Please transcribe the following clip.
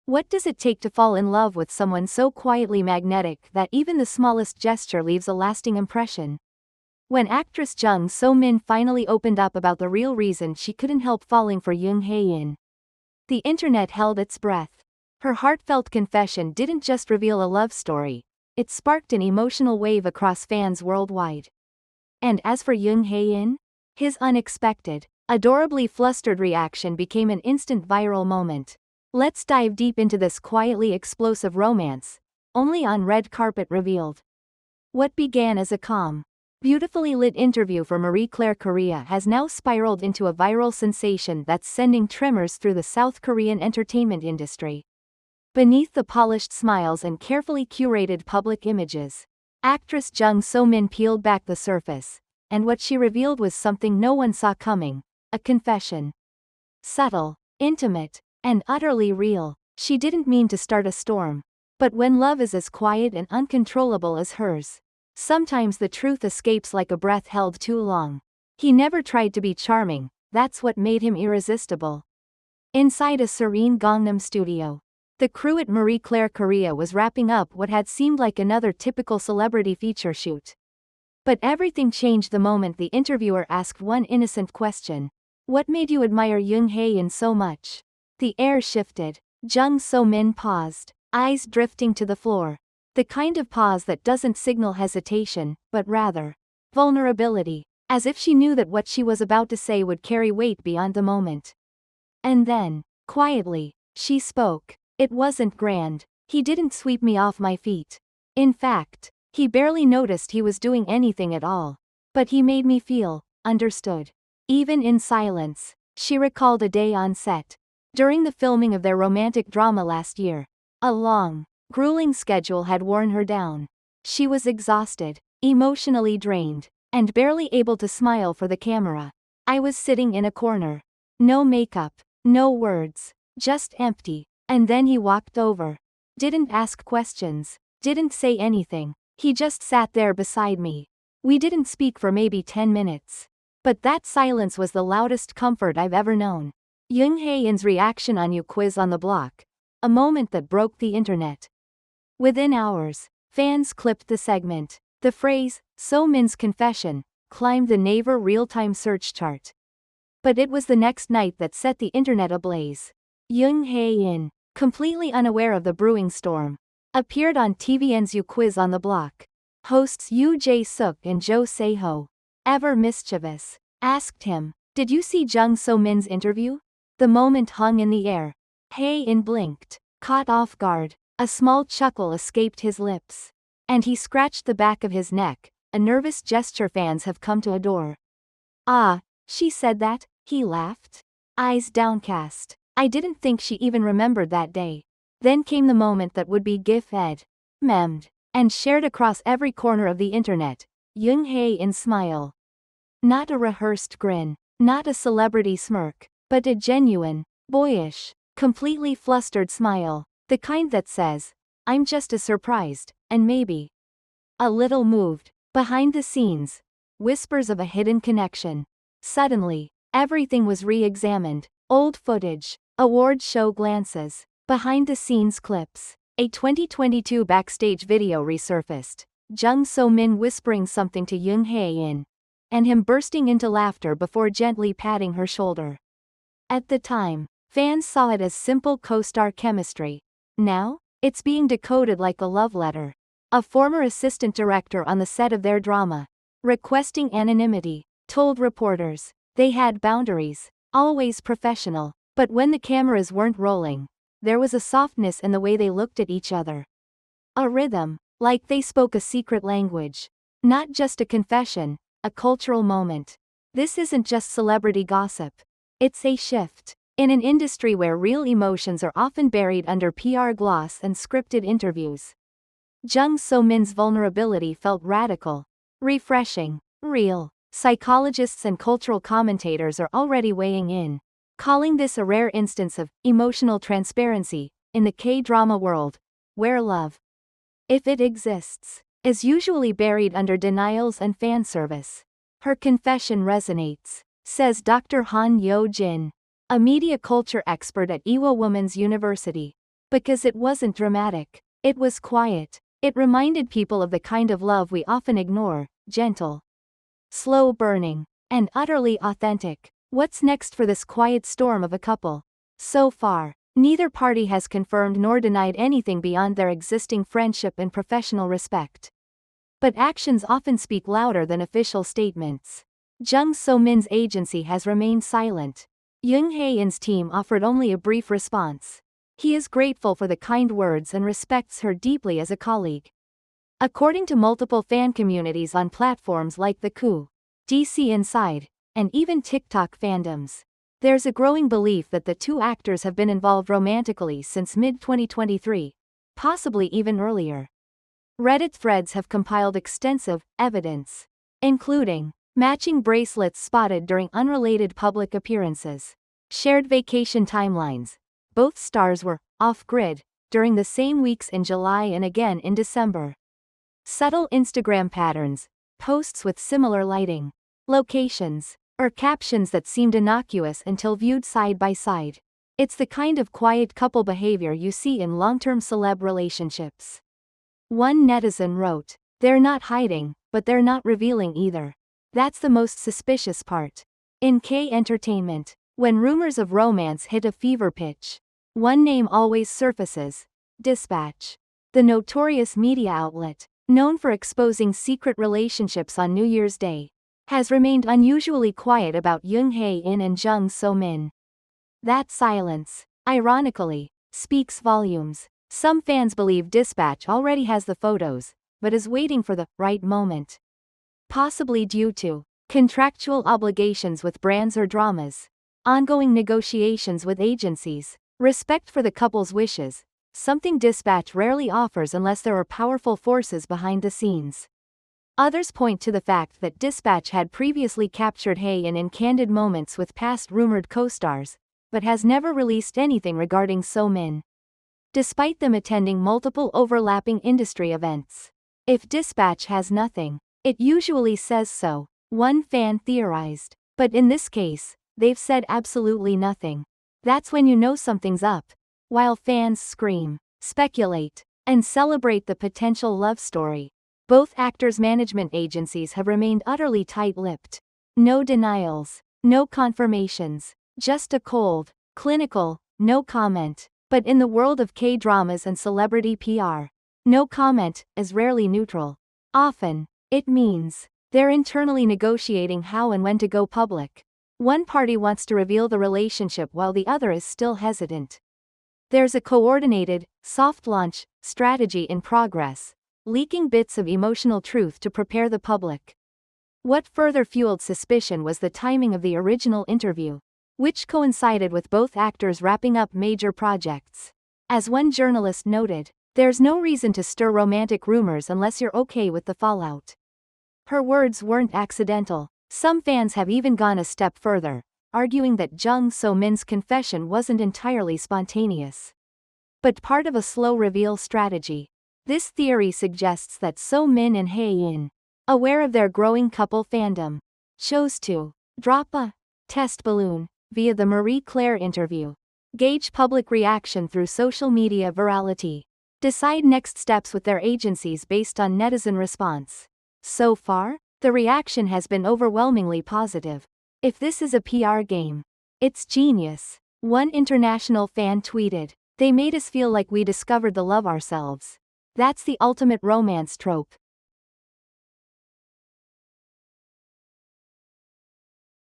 What does it take to fall in love with someone so quietly magnetic that even the smallest gesture leaves a lasting impression? When actress Jung So Min finally opened up about the real reason she couldn't help falling for Jung Hae In, the internet held its breath. Her heartfelt confession didn't just reveal a love story, it sparked an emotional wave across fans worldwide. And as for Jung Hae In, his unexpected, adorably flustered reaction became an instant viral moment. Let's dive deep into this quietly explosive romance, only on Red Carpet Revealed. What began as a calm, beautifully lit interview for Marie Claire Korea has now spiraled into a viral sensation that's sending tremors through the South Korean entertainment industry. Beneath the polished smiles and carefully curated public images, actress Jung So Min peeled back the surface, and what she revealed was something no one saw coming, a confession. Subtle, intimate, and utterly real. She didn't mean to start a storm. But when love is as quiet and uncontrollable as hers, sometimes the truth escapes like a breath held too long. He never tried to be charming, that's what made him irresistible. Inside a serene Gangnam studio, the crew at Marie Claire Korea was wrapping up what had seemed like another typical celebrity feature shoot. But everything changed the moment the interviewer asked one innocent question. What made you admire Jung Hae In so much? The air shifted. Jung So Min paused, eyes drifting to the floor. The kind of pause that doesn't signal hesitation, but rather vulnerability, as if she knew that what she was about to say would carry weight beyond the moment. And then, quietly, she spoke. It wasn't grand. He didn't sweep me off my feet. In fact, he barely noticed he was doing anything at all. But he made me feel understood. Even in silence. She recalled a day on set, during the filming of their romantic drama last year. A long, grueling schedule had worn her down. She was exhausted, emotionally drained, and barely able to smile for the camera. I was sitting in a corner. No makeup, no words, just empty. And then he walked over. Didn't ask questions, didn't say anything. He just sat there beside me. We didn't speak for maybe 10 minutes. But that silence was the loudest comfort I've ever known. Jung Hae In's reaction on You Quiz on the Block. A moment that broke the internet. Within hours, fans clipped the segment. The phrase, So Min's confession, climbed the Naver real-time search chart. But it was the next night that set the internet ablaze. Jung Hae In, completely unaware of the brewing storm, appeared on TVN's You Quiz on the Block. Hosts Yoo Jae-suk and Jo Se-ho, ever mischievous, asked him, "Did you see Jung So Min's interview?" The moment hung in the air. Hae In blinked, caught off guard. A small chuckle escaped his lips. And he scratched the back of his neck, a nervous gesture fans have come to adore. "Ah, she said that," he laughed, eyes downcast. "I didn't think she even remembered that day." Then came the moment that would be gif-ed, memed, and shared across every corner of the internet. Jung Hae In's smile. Not a rehearsed grin, not a celebrity smirk, but a genuine, boyish, completely flustered smile. The kind that says, "I'm just as surprised, and maybe a little moved." Behind the scenes, whispers of a hidden connection. Suddenly, everything was re-examined. Old footage, award show glances, behind-the-scenes clips. A 2022 backstage video resurfaced. Jung So Min whispering something to Jung Hae In, and him bursting into laughter before gently patting her shoulder. At the time, fans saw it as simple co-star chemistry. Now, it's being decoded like a love letter. A former assistant director on the set of their drama, requesting anonymity, told reporters they had boundaries, always professional, but when the cameras weren't rolling, there was a softness in the way they looked at each other. A rhythm, like they spoke a secret language. Not just a confession, a cultural moment. This isn't just celebrity gossip. It's a shift. In an industry where real emotions are often buried under PR gloss and scripted interviews, Jung So Min's vulnerability felt radical, refreshing, real. Psychologists and cultural commentators are already weighing in, calling this a rare instance of emotional transparency in the K-drama world, where love, if it exists, is usually buried under denials and fan service. Her confession resonates, says Dr. Han Yo-jin, a media culture expert at Ewha Women's University. Because it wasn't dramatic. It was quiet. It reminded people of the kind of love we often ignore, gentle, slow burning, and utterly authentic. What's next for this quiet storm of a couple? So far, neither party has confirmed nor denied anything beyond their existing friendship and professional respect. But actions often speak louder than official statements. Jung So Min's agency has remained silent. Jung Hae In's team offered only a brief response. He is grateful for the kind words and respects her deeply as a colleague. According to multiple fan communities on platforms like The Coup, DC Inside, and even TikTok fandoms, there's a growing belief that the two actors have been involved romantically since mid-2023, possibly even earlier. Reddit threads have compiled extensive evidence, including matching bracelets spotted during unrelated public appearances, shared vacation timelines. Both stars were off-grid during the same weeks in July and again in December. Subtle Instagram patterns, posts with similar lighting, locations, or captions that seemed innocuous until viewed side by side. It's the kind of quiet couple behavior you see in long-term celeb relationships. One netizen wrote, "They're not hiding, but they're not revealing either. That's the most suspicious part." In K Entertainment, when rumors of romance hit a fever pitch, one name always surfaces: Dispatch. The notorious media outlet, known for exposing secret relationships on New Year's Day, has remained unusually quiet about Jung Hae In and Jung So Min. That silence, ironically, speaks volumes. Some fans believe Dispatch already has the photos, but is waiting for the right moment. Possibly due to contractual obligations with brands or dramas, ongoing negotiations with agencies, respect for the couple's wishes, something Dispatch rarely offers unless there are powerful forces behind the scenes. Others point to the fact that Dispatch had previously captured Hae in candid moments with past rumored co-stars, but has never released anything regarding So Min. Despite them attending multiple overlapping industry events. If Dispatch has nothing, it usually says so, one fan theorized. But in this case, they've said absolutely nothing. That's when you know something's up. While fans scream, speculate, and celebrate the potential love story, both actors' management agencies have remained utterly tight-lipped. No denials, no confirmations, just a cold, clinical, no comment. But in the world of K-dramas and celebrity PR, no comment is rarely neutral. Often, it means they're internally negotiating how and when to go public. One party wants to reveal the relationship while the other is still hesitant. There's a coordinated, soft launch strategy in progress, leaking bits of emotional truth to prepare the public. What further fueled suspicion was the timing of the original interview, which coincided with both actors wrapping up major projects. As one journalist noted, "There's no reason to stir romantic rumors unless you're okay with the fallout." Her words weren't accidental. Some fans have even gone a step further, arguing that Jung So Min's confession wasn't entirely spontaneous, but part of a slow reveal strategy. This theory suggests that So Min and Hae In, aware of their growing couple fandom, chose to drop a test balloon via the Marie Claire interview, gauge public reaction through social media virality, decide next steps with their agencies based on netizen response. So far, the reaction has been overwhelmingly positive. If this is a PR game, it's genius. One international fan tweeted, "They made us feel like we discovered the love ourselves. That's the ultimate romance trope."